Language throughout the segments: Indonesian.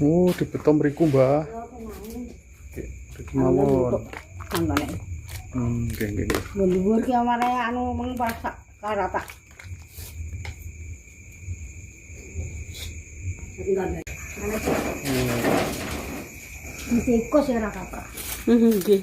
Oh, dibeton mriku, Mbah. Oke, mriki mawon. Oke, oke. Dhuwur ki amare anu mung pas karatak. Enggak. Tikus ya ora kaprah. Nggih.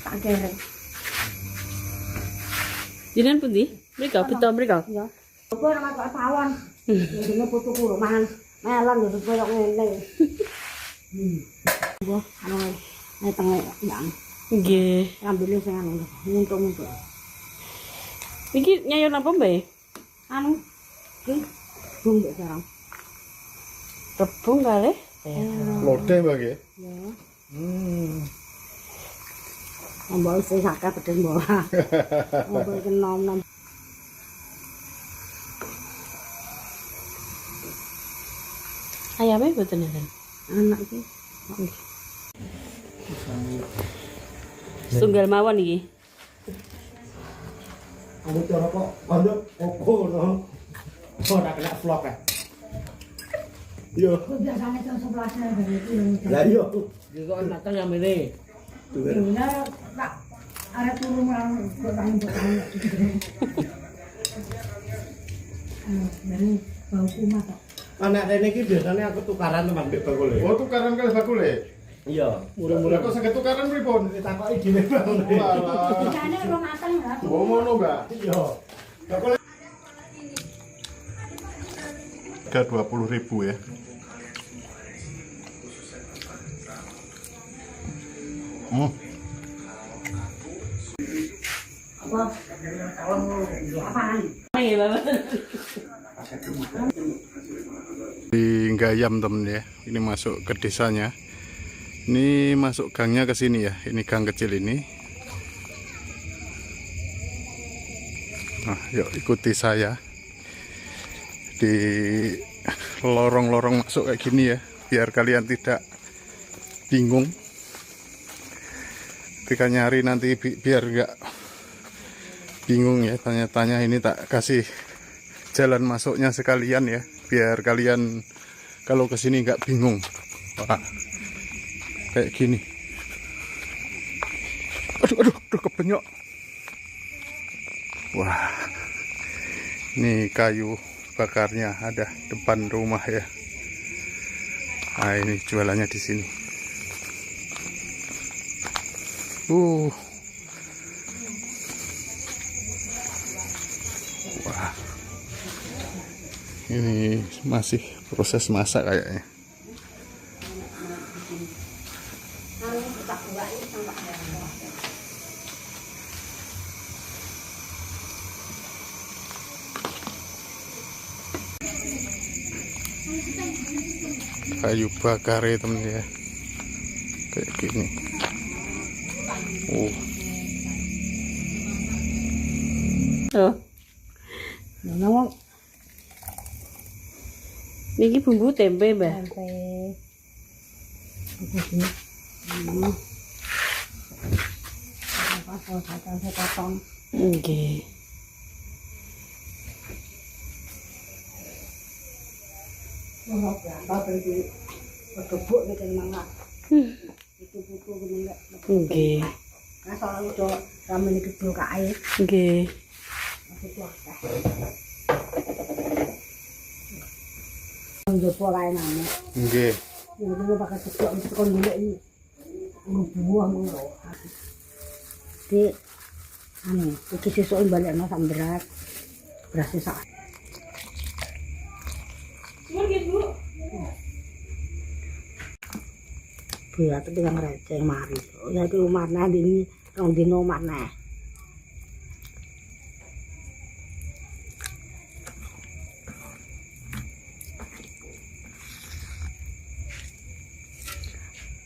Tak dereng. Jenengan pundi? Mriko, beto mriko. Ya. Apa ora matok pawon. Dene putuku lho mangan melon yo koyo ngene. Wah, anu tengah yang. Nggih. Ambile sing anu nguntuk-nguntuk. Iki nyayon apa, Mbak? Anu iki bung mbek sarang. Tepung kali. Lodeh, Mbak nggih. Ya. Mbok sing sakit pedes mbok. Mbok iki nom-nom. Ayamnya boten enten. Anak iki. Tunggal mawon iki. Aku cara kok kanduk koko no. Ora kena vlog ya. Yo. Biasane jam 11 dari iki. Lah yo. Iki kok enak yang ini. Bener tak ada turu marang botang-botang. Dari bau kumat kok. Anak rene iki biasanya aku tukaran teman mbek bakule. Oh, tukaran kali bakule. Iya. Murah-murah kok saged tukaran pripun? Ditakoki dine bakule. Walah. Jane ora mateng ya. Oh, ngono, Mbak. Iya. Bakule 20.000 ya. Apa? Apaan? Nggih, Bapak. Di Gayam temen ya, ini masuk ke desanya. Ini masuk gangnya ke sini ya, ini gang kecil ini. Nah, yuk ikuti saya di lorong-lorong masuk kayak gini ya, biar kalian tidak bingung. Ketika nyari nanti biar nggak bingung ya, tanya-tanya. Ini tak kasih jalan masuknya sekalian ya, biar kalian kalau kesini nggak bingung. Wah, kayak gini. Aduh, kepenyok. Wah, ini kayu bakarnya ada depan rumah ya. Nah, ini jualannya di sini. Wah, ini masih proses masak kayaknya. Kayu bakar ya temen ya, kayak gini. Oh. Ngomong Niki bumbu tempe, Mbak. sampai apa potong. Nggih. Ngomong apa pergi kebuk nek mangga. Itu putu enggak. Nggih. Nah, soalnya udah ramen kecil kae. Nggih. Njopo kae nang. Nggih. Ini pakai kecil mesti kon golek iki. Buah ngono. Di anu, iki sesuk balekno sak berat. Beras sak. Biar tuh yang receh mari. Ya di rumah nah ini rong dino mana?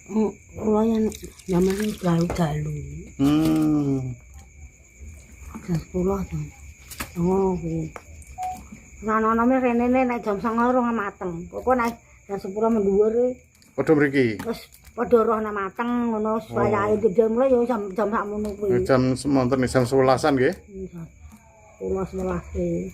Oh, kalau yang namanya galu-galu. Jam 10 jam. Oh, kuwi. Ana-anane rene nek jam 09.00 mateng. Pokok nek jam 10 mendhuwur Padha mriki. wis padha roh nang mateng ngono wayahe jam mulai ya jam sakmono kuwi. Jam semonten jam 11-an nggih. 11.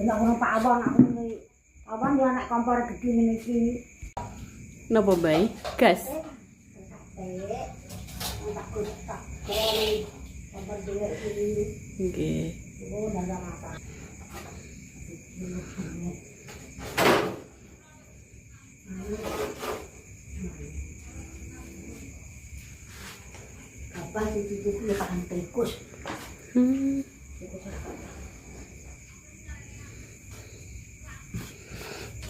Nek ono Pak Awon aku ngene. Awon yo anak kompor gedhe ngene iki. Napa bae? Gas. Nggih. Apa itu ya pakan tikus.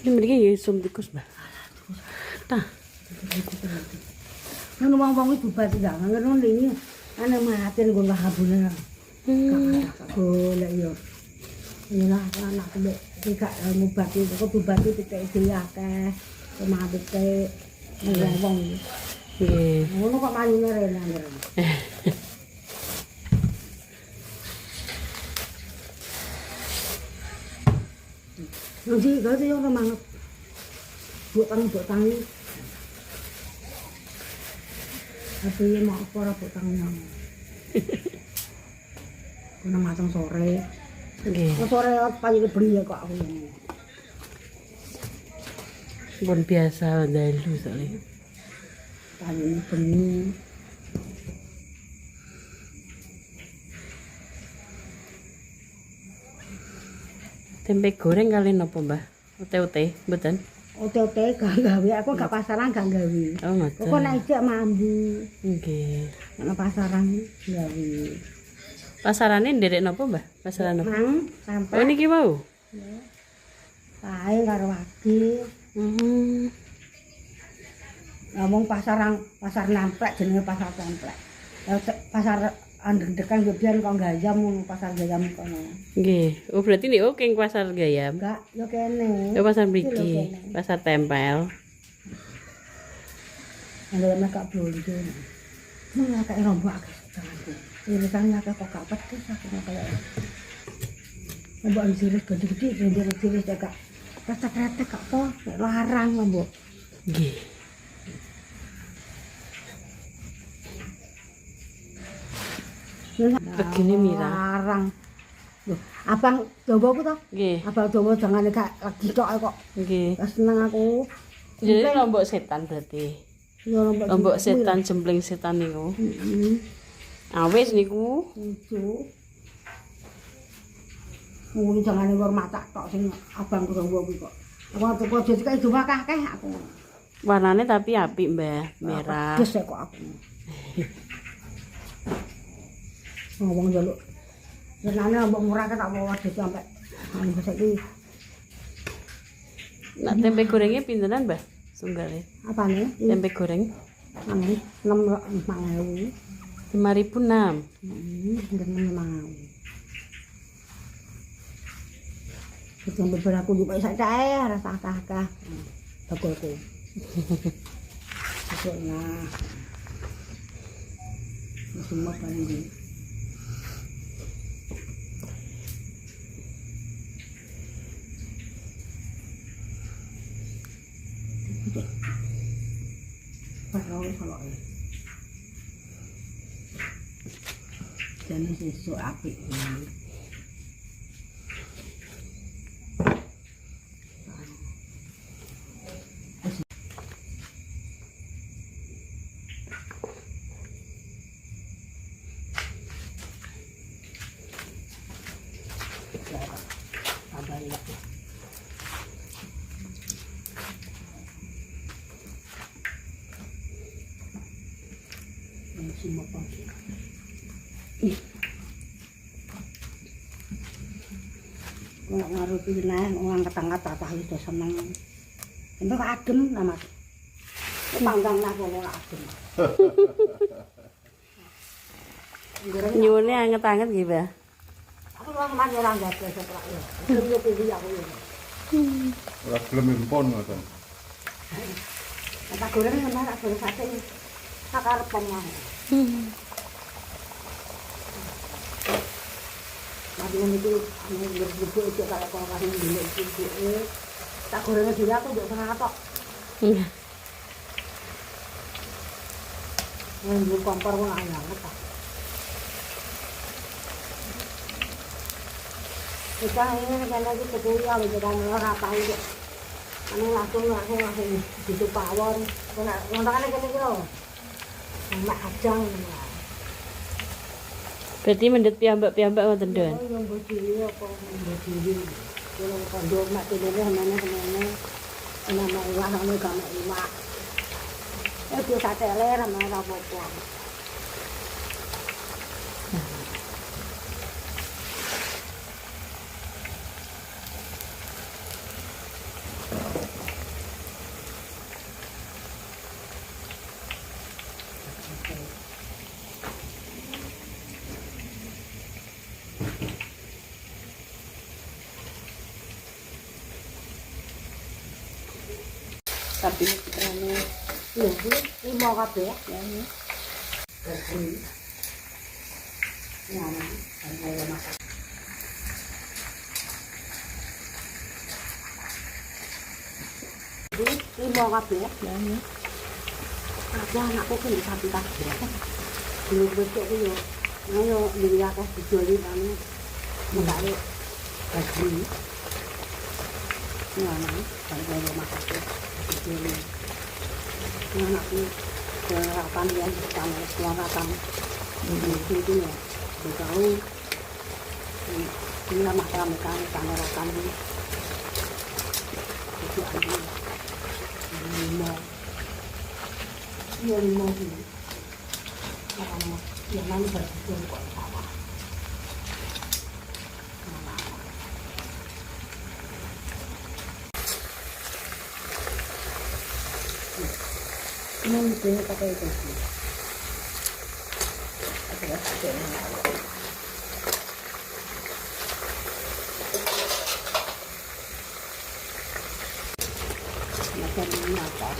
Ini mriki ya sum tikus, Mbak. Tah. Nang wong-wong iki bubar ya ngono iki. Ana maten nggon wahabune. Golek yo. Inilah anak kembek gak ngobati kok bubati pitik dhewe akeh. Mabite wong. Nggih. Ngono kok maline rene. Nanti kalau dia orang mana buat tangi, tapi dia mau apa buat tangi yang, kena matang sore, Nggih. sore pagi beli ya kok aku ini. Pun biasa dalu soalnya. Pagi ini beli, Tempe goreng kali napa, Mbah? Ote-ote, mboten? ote-ote gak gawe, aku gak pasaran gak gawe. Oh, ngoten. Kok nek ijek mambu, Nggih. nek pasaran gawe. Pasarane nderek napa, Mbah? Pasaran napa? Mang Oh, sampai niki wau. kae karo wagi. Ngomong pasar nemplek jenenge pasar nemplek. Pasar andeng-dekan yo biyen kok gayam pasar gayam kono. Nggih. Oh, berarti nih oke pasar Gayam. Enggak, yo kene. Oh, pasar Iki lho mriki. kene. Pasar tempel. Ada mek blonjo. Mun akeh rombok akeh sekarang. Ini kan akeh kok gak pedes aku kaya. Mbok siris gede-gede, siris gak. Rata-rata gak apa, larang mbok. Nggih. Begini Mira. Larang. Loh, abang coba aku toh. Nggih. Abang coba jangan gak lagi tok kok. Nggih. Gak seneng aku. Jadi lombok setan berarti. Ya Lombok setan jembling setan niku. Heeh. Awis niku. Lucu. Mungkin jangan ngor mata tok sing abang kurang kuwi kok. Aku kok jadi kayak cuma kakek aku. Warnane tapi apik, Mbah. Merah. Pedes kok aku. Ngomong jaluk. Senane mbok murah tak mau wedhus sampe anu saiki. Nak tempe gorengnya pintenan, Mbah? Sunggale. Apane? Tempe goreng Anu 6.000. 5.006. Nggih mau. Kita beberapa juga sak cae rasa akah-akah. Bagolku. Pokoknya. Semua kali. Kalau jadi sesuatu apik ini. Semua pagi. Kalau ngaruh pindah, orang ketangkat apa itu senang. Itu adem nama. Panggang lah kalau adem. Nyuwune anget-anget nggih, Mbah. Aku wong man ora nggawe setrek ya. Yo kuwi aku yo. Ora gelem impon ngoten. Tak goreng ngono tak goreng sate. Sakarepen wae. Mati niku ngebuk iki kaya kok kaya ndelok iki. Tak goreng dhewe aku yo seneng tok. Iya. Nunggu kompor kok ayam ta. Kita ini kan lagi ketemu ya jangan ora tahu kok. Ane langsung itu pawon. Ngono kan kene iki lho. Mak ajang. Berarti mendet piyambak-piyambak ngoten Don. Oh, yang berdiri apa yang berdiri. Kalau kandung mak tidurnya mana. Nama iwak nama gama iwak. Dia sate ler sama apa-apa. Tapi putrane Ini mau kabeh ya. Ini mau kabeh ya. Ada anakku kan di samping kabeh. Dulu besok ku yo. Ayo dilihat akeh dijoli kami. Mengare gaji. Ini anak, kalau masak dijoli. Ini anakku kelihatan ya sama kelihatan. Itu ya. Tahu. Ini lah makan kamerakan ini. Itu aja. Lima. Iya 5 ini. Yang lain berjual kok sama. Ini mungkin pakai itu sih. Macam ini apa?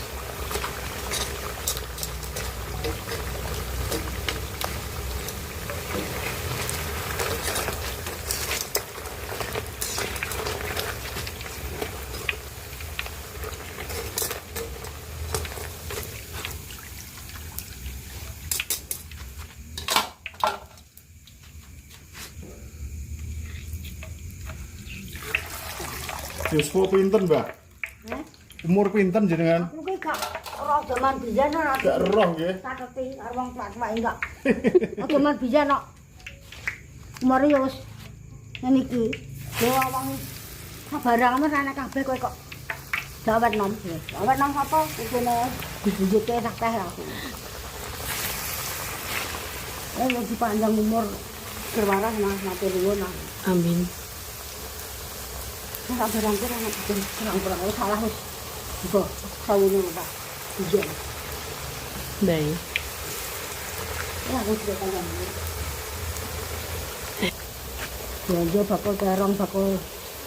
Yuswa pinten, Mbak? Umur pinten jenengan? Aku ki gak ora zaman biyen ora. Gak roh nggih. Sateti karo wong tua-tua enggak. Zaman biyen kok. Umur yo wis ngene iki. Dewa wong sabarang men ana kabeh kowe kok. Dawet nom. Dawet nom apa? Kene dijujute sakeh aku. Yo dipanjang umur berwaras Mas mati nuwun. Amin. Ora barang kira ana bikin kurang-kurang salah wis. Iku sawune Pak. Iya. Baik. Ya aku sudah kalian. Ya bakal terong bakal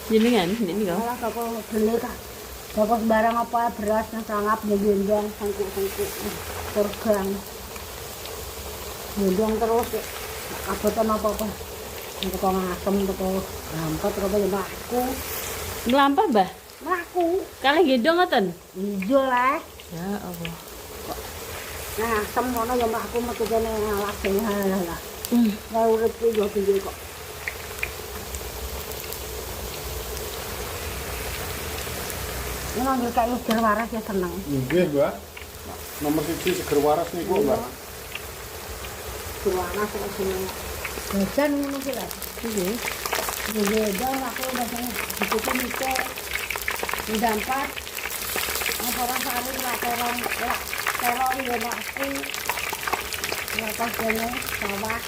Jenengan ini kok. malah bakal beli Kak. Bakal barang apa beras yang sangap ngendang sangkuk-sangkuk tergang. Ngendang terus ya. Abotan apa-apa. Untuk ngasem untuk rampot apa ya aku. Nglampah, Mbah? Aku Kalih gendong ngoten. ijo lah. Ya Allah. Nah, asem ngono ya aku metu kene ngalah sing halah. Lah urip ki yo piye kok. Ini ngambil kayu seger waras ya seneng. Nggih, Mbak. Nomor 1 seger waras niku, Mbak. Berwarna kok seneng. Jajan ngono ki lah. Nggih. Beda aku biasanya dikutu mikir. Ndampat. Apa ora sari lah terong. Lah, terong yo aku. Ya pas kene sawah.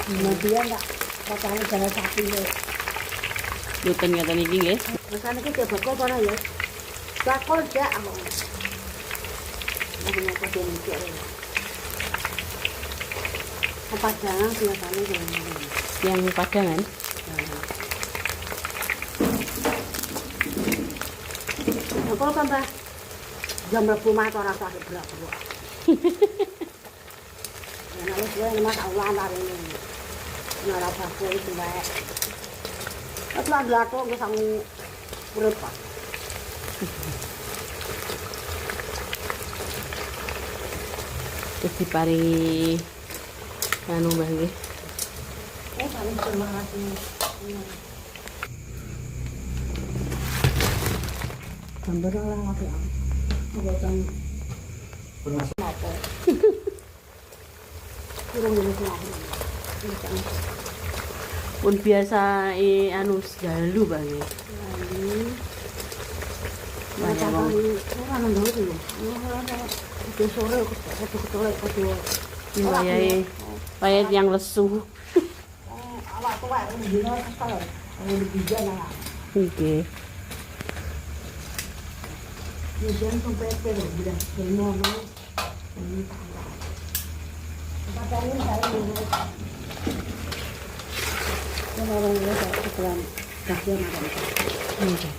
Kemudian enggak katanya jalan sapi yo. Boten ngaten iki nggih. Rasane ki coba kok ora ya. Bakul jak aku. Aku mau pakai mikir. Apa jangan biasanya jangan. Yang padangan. Nah, Kalau tambah jam mlebu mah ora sakit berat kok. Nah, wis wae mas Allah lari ini. Ora apa-apa iki wae. Wis lah lato wis sang urip. Terus diparingi anu Mbah nggih. Paling terima kasih. Gambar orang lagi buatan apa? Kurang dari Pun biasa anu galu Mbah nggih. macam orang nggak tahu itu sore kedua Payet yang lesu. awak tua ini dia sekolah lebih jalan Nggih. Hujan sampai terus bilang bermono ini tak ini saya ini orang dia tak kelam kasihan ada Nggih.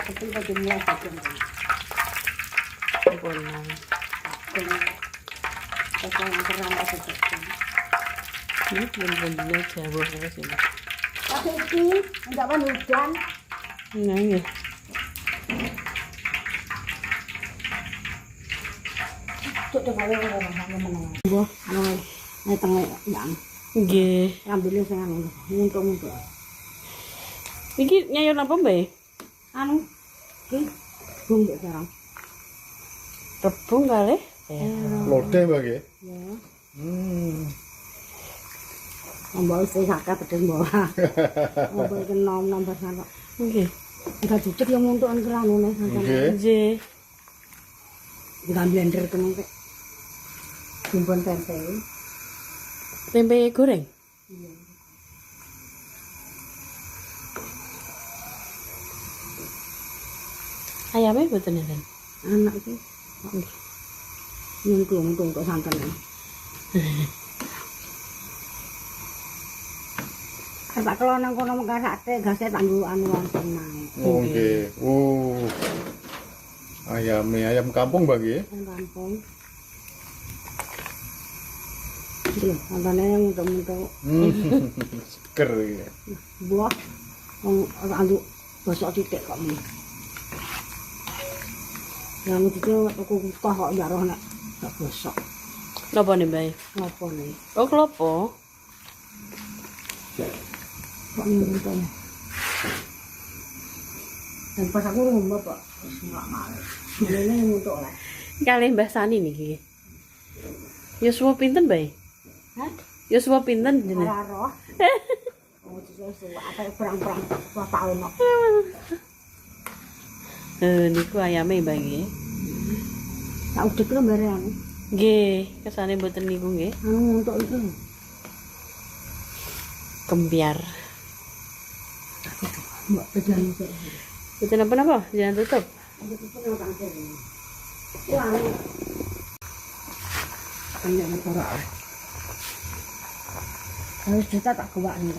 tapi bagaimana saja Bonan. kalau terang apa saja Ini bener-bener Jawa terus ini. tapi ini enggak kan hujan Nah, nggih. Cuk kaya orang menang. Mbah, anu tengah yang Nggih. ambilnya saya anu untuk. Iki nyayur apa, Mbak? Anu iki bung sekarang. Rebung kali? Lode bagi. Ya. Hmm. Mbak wis sakit pedes mbak. Mbak iki nom nambah sana. Nggih. Enggak dicek yang untuk anune sampeyan. Nggih. Nggih. Dengan blender kene Pak. Simpen tempe. Tempe goreng. Iya. Ayamnya mboten enten. Anak iki. Nyungkung kok santen. Pak kalau nang kono mengkarate gase tanggo anu langsung naik. Oh, nggih. Oh. Ayam kampung bagi. Nang kampung. Iya, antane yang untuk Seger iki. buah wong anduk bosok titik kok men. Yang itu aku kok kok jaro nek gak bosok. Napa nih, Mbak? Ngopo nih? Oh, klopo. Kok ngene. Dan pas aku ngomong Pak, wis enggak males. Dene untuk lah. Kalih Mbah Sani niki. Yuswa pinten, Mbak? Hah? Yuswa pinten jenengan? Ora roh. Oh, itu apa perang-perang wah tahun kok. Niku ayame Mbak nggih. Tak udek lho bareng. Nggih, kesane mboten niku nggih. Anu untuk itu. Kembiar. Mbak pejan itu. Mboten apa-apa, jangan tutup. Itu pun tak ada. Wah. Banyak motor. Harus juta tak kewak nih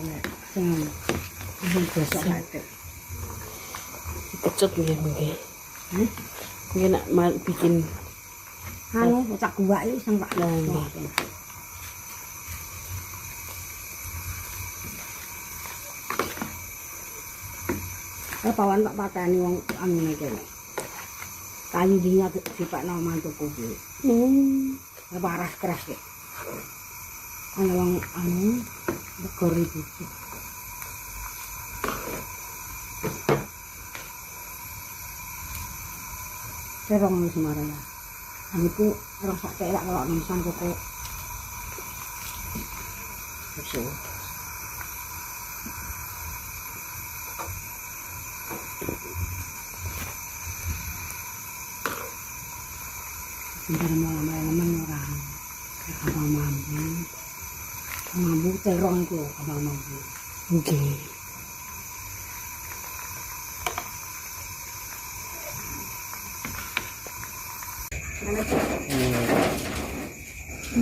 teman. Sing besok mati. Kecut nggih nggih. Hah? Nggih nak bikin Anu tak kewak iki sing tak. Lah, nggih. Pawan tak pateni wong anu kene. Kayu dinya dipakno mantuku kuwi. Parah keras iki. Ana wong anu negor iki. Terong Semarang. Aniku ora sak kelak kalau nisan kok. Beso. Sebentar malam-malam orang abang mampu terong itu abang mampu. nggih.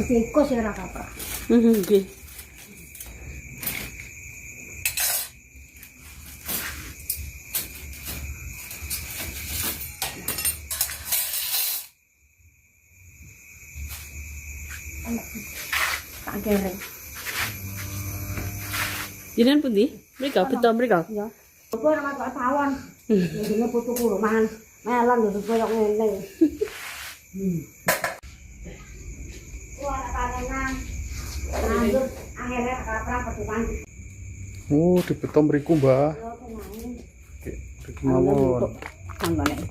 tikus ya ora kaprah. Nggih. Tak kereng. Jenengan pundi? Mriko, beto mriko. Ya. Kok ora masak tawon. Ini putuku lho mangan melon lho koyo ngene. Wah, panenang. Lanjut akhirnya kaprah petukan. Oh, dibeto mriku, Mbah. Mriku mawon. Tanggane.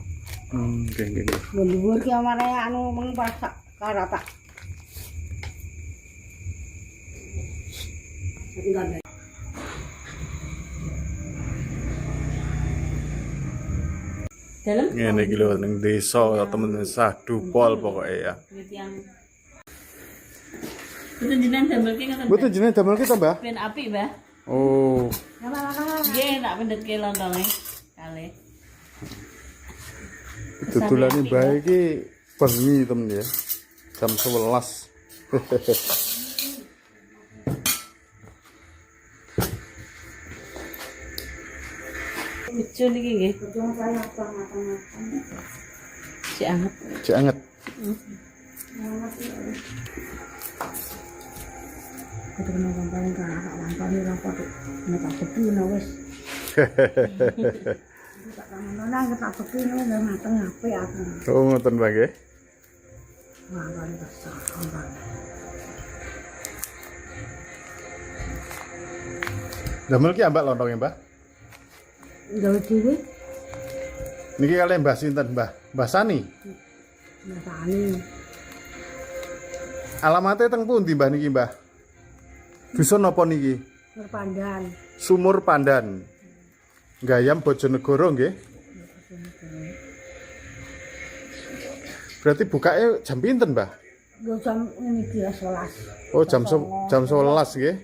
Nggih, nggih, nggih. Dhuwur ki amare anu mengpasak karapak. Dalam? Ngene iki lho ning desa temen-temen Sadupol pokoke ya. Betul jenengan damel ki ngoten. Mboten jenenge damel kita, Mbah? Ben apik, Mbah. Oh. Nggih, tak pendhetke lontonge. Kalih. Dudulane Mbah iki bengi temen ya. Jam 11. Bejo niki nggih. Cek anget. Cek anget. Ketemu kampanye kan anak lampane ora padha nek tepi wis. Tak kangen nang tak tepi wis mateng apik aku. Oh, ngoten Mbah nggih. Wah, kan besar. Damel ki ambak lontonge, Mbah? Gawe dhewe Niki kalian Mbah sinten, Mbah? Mbah Sani. masane. Alamatnya teng pundi Mbah niki, Mbah? Dusun napa niki? Perpandan. Sumur Pandan. Gayam Bojonegoro nggih. Berarti bukanya jam pinten, Mbah? Yo jam niki 11. Oh, jam 11 nggih.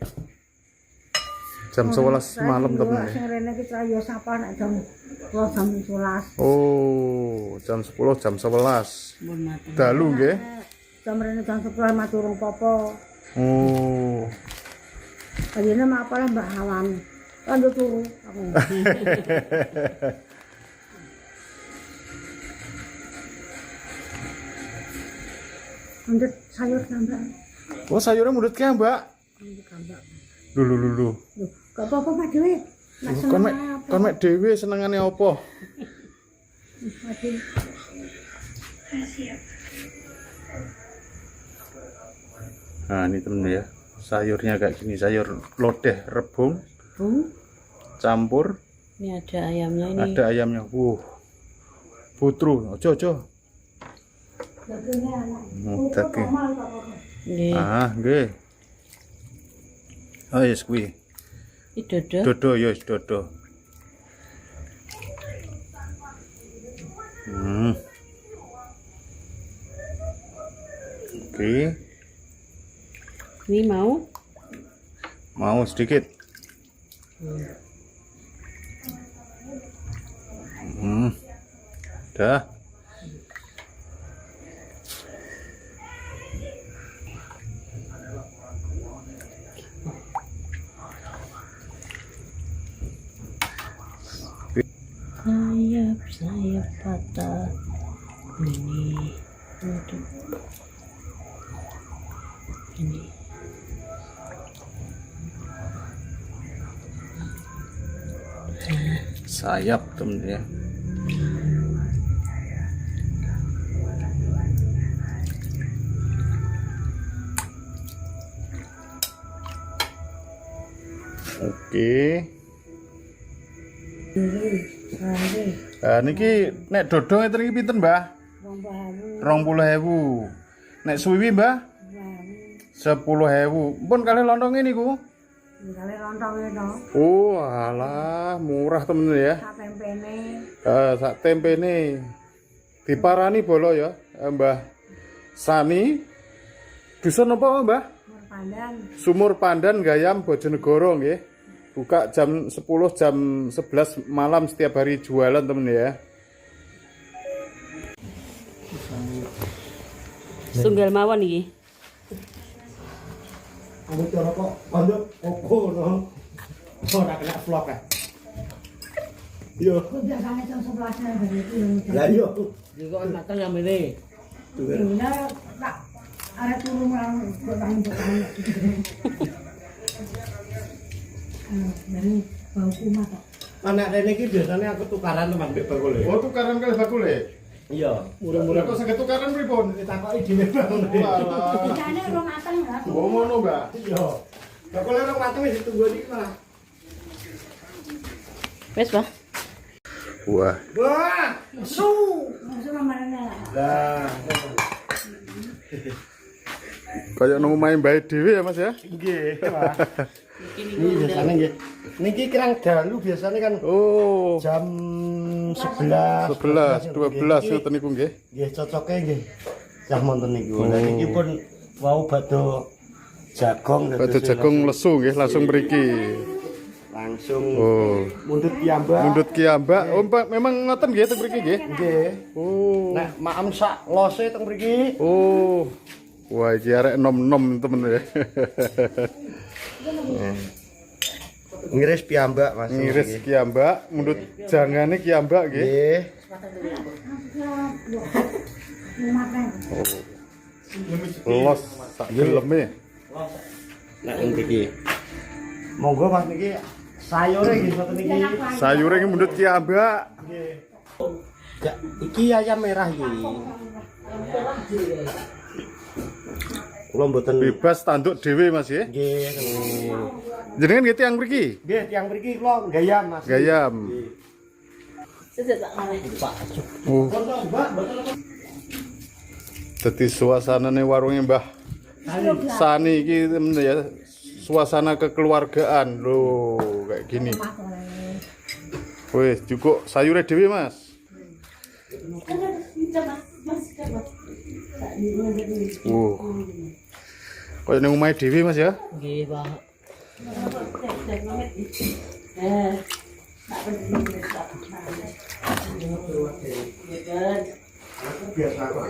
Jam 11 malam temen. Sing rene iki yo sapa nek jam 11. Oh, jam 10 jam 11. Mun mateng. Dalu nggih. Jam rene jam 11 maturung popo. Oh. Kayane mak apa lah Mbak Hawan. Lanjut turu aku. Lanjut sayur tambah. Oh, sayurnya mudut ki, Mbak. Lanjut tambah. Lulu. Loh, gak apa-apa Pak Dewi. Nak Kon mek seneng apa? kon mek dhewe senengane apa? Aduh. Nah, ini temen ya. Sayurnya kayak gini, sayur lodeh rebung Bung, campur ini ada ayamnya ini. ada ayamnya. Putru, ojo. Dagingnya anak. Daging. Nggih. Nggih. Oh, yes kuwi. Iki dodo. Dodo ya, wis dodo. Oke. Ini mau Sedikit. Dah. sayap patah ini. Aduh. Ini Sayap temen ya. Oke. Niki nek dodo ngeten iki pinten, Mbah? 20.000. Nek suwi, Mbah? 10.000. Pun kalih lontong niku. Kali lontongnya no. Oh, alah, murah temen ya. Sak tempene. Sak tempene. Diparani bolo ya, Mbah Sani. Dusun apa, Mbah? Pandan. Sumur Pandan Gayam Bojonegoro nggih. Buka jam 10 jam 11 malam setiap hari jualan temen ya. Tunggal mawon iki. Kamu cara kok pondok koko no. Ora kena vlog ya. Yo. Kok biasanya jam 11 dari itu yang Lah yo. Jika anak yang ini. Benar, tak ada turun orang berbahan-bahan. Dari bau kumat kok. Anak rene iki biasanya aku tukaran teman mbek bakule. Oh, tukaran kali bakule. Iya. Murah-murah. Kok saged tukaran pripun? Ditakoki dhewe bangun. Walah. Biasanya orang matang lah. Oh, ngono, Mbak. Iya. Bakule ora mateng wis ditunggu iki malah. Wes, Bah. Wah, Wah, Masuk kamarnya lah. lah. kayak nemu main baik dhewe ya, Mas ya? Nggih, Pak. Ini biasanya nggih. Niki kirang dalu biasanya kan Oh, jam 11, 11, 12 Niki ngoten niku nggih. nggih cocoke nggih. Cah monten niku. Lah niki pun wau badhe jagong Badhe jagung lesu nggih langsung mriki. langsung Oh, mundut piyambak. mundut kiambak. Oh, Mbak, memang ngoten nggih teng mriki nggih. Nggih. Oh. Nek maem sak lose teng mriki. Oh. Wah, iki arek nom-nom temen ya. Ngiris piyambak Mas. Ngiris kiambak, mundut jangane kiambak nggih. Nggih. Makan. Los sak geleme. Nek mriki. Monggo Mas niki sayure nggih ngoten niki. Sayure iki mundut kiambak. Nggih. Ya, iki ayam merah iki. Kula mboten Bebas tanduk dhewe Mas ya. nggih. Jenengan nggih tiyang mriki? Nggih, tiyang mriki kula gayam Mas. Gayam. Pak. Oh, Kontok Mbak, mboten dadi suasanane warunge Mbah Sani iki temen ya. Suasana kekeluargaan lho, kayak gini. Wih, cukup sayure dhewe Mas. Kayak nang omahe dhewe Mas ya. Nggih, Pak. biasa kok.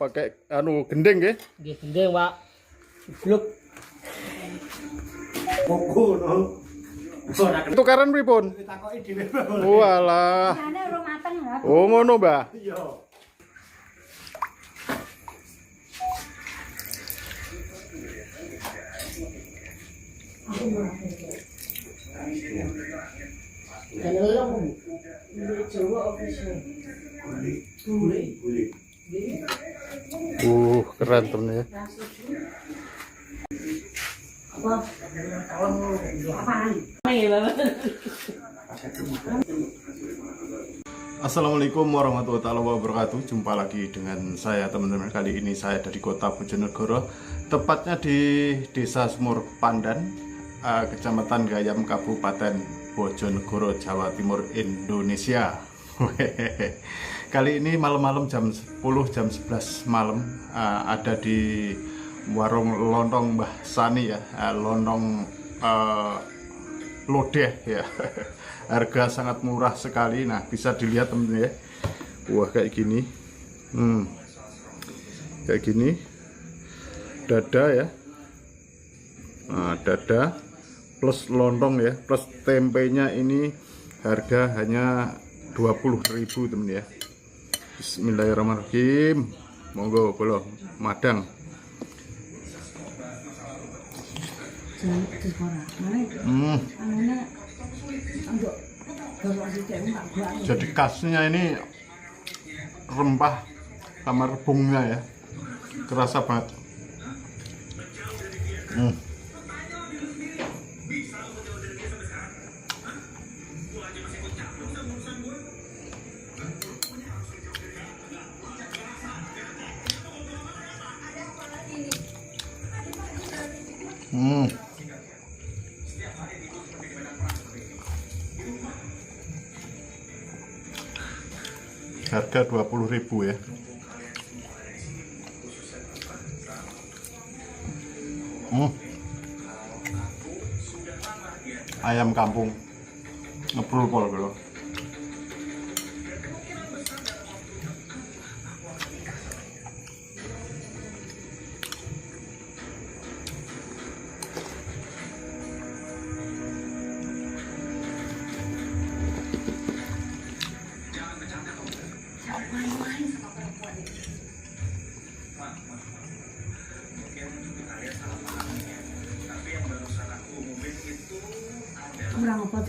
Pakai anu gendeng nggih. Nggih, gendeng, Pak. Bluk. Koko no. Ora kena Tukaran pripun? ditakoki dhewe bangun. Walah. Biasanya orang matang lah. Oh ngono, Mbah. Iya. Keren temen ya. Assalamualaikum warahmatullahi wabarakatuh. Jumpa lagi dengan saya teman-teman. Kali ini saya dari kota Bojonegoro, tepatnya di Desa Sumur Pandan, Kecamatan Gayam, Kabupaten Bojonegoro, Jawa Timur, Indonesia. Kali ini malam-malam jam 10, jam 11 malam ada di warung lontong Mbah Sani ya, lontong lodeh ya. Harga sangat murah sekali. Nah, bisa dilihat teman-teman ya. Wah, kayak gini. Kayak gini. Dada ya. Nah, dada plus lontong ya, plus tempenya ini harga hanya 20.000 teman ya. Bismillahirrahmanirrahim. Monggo kula madang. Jadi khasnya ini rempah sama rebungnya ya, kerasa banget. Harga 20.000 ya. Ayam kampung ngeprul pol gitu.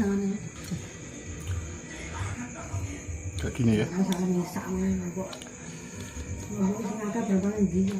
jangan Kayak gini ya. asal ngesak kok. Ngomong sing akeh bal-balan dia.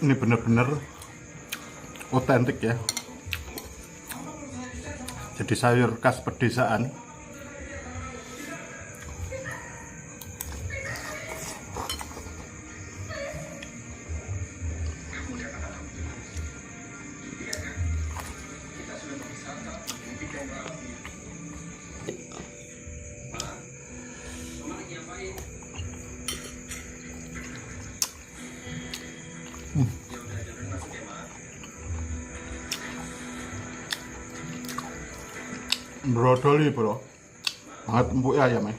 Ini bener-bener otentik ya. Jadi sayur khas pedesaan. Brodoli bro, banget empuk ya ayam ya.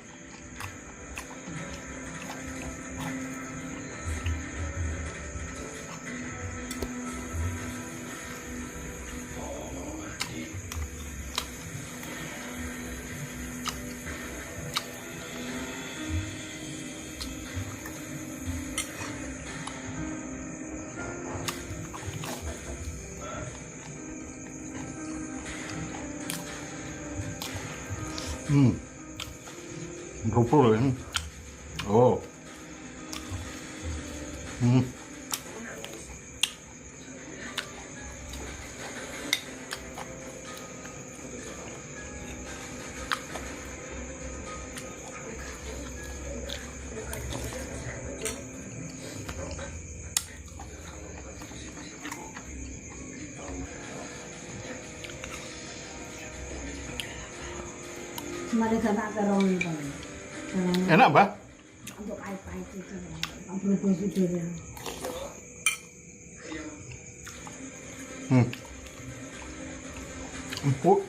Rupul ini. Oh. Semari gak kerong itu. Enak, Mbak? Untuk pahit-pahit itu. Ambil sudut. Empuk.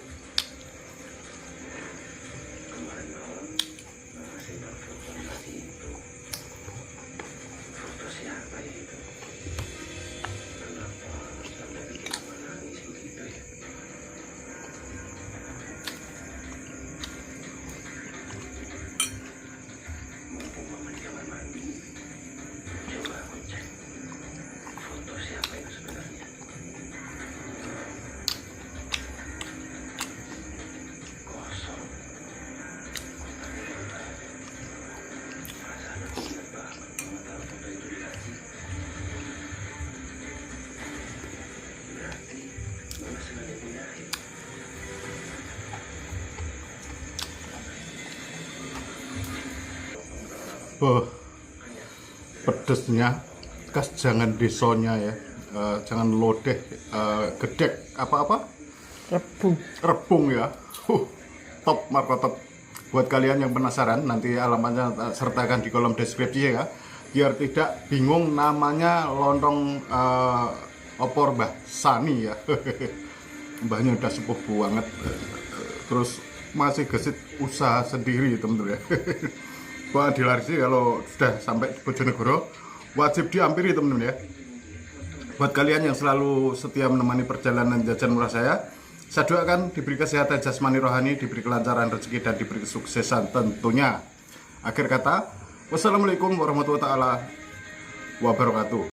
Pedesnya khas jangan desonya ya, jangan lodeh, gedek apa-apa rebung ya. Top markotop. Buat kalian yang penasaran, nanti alamatnya sertakan di kolom deskripsi ya, biar tidak bingung namanya lontong opor Mbah Sani ya. Mbahnya udah sepuh banget, terus masih gesit usaha sendiri teman-teman ya. Pak dilarisi kalau sudah sampai di Bojonegoro wajib diampiri teman-teman ya. Buat kalian yang selalu setia menemani perjalanan jajan murah saya doakan diberi kesehatan jasmani rohani, diberi kelancaran rezeki dan diberi kesuksesan tentunya. Akhir kata, wassalamualaikum warahmatullahi wabarakatuh.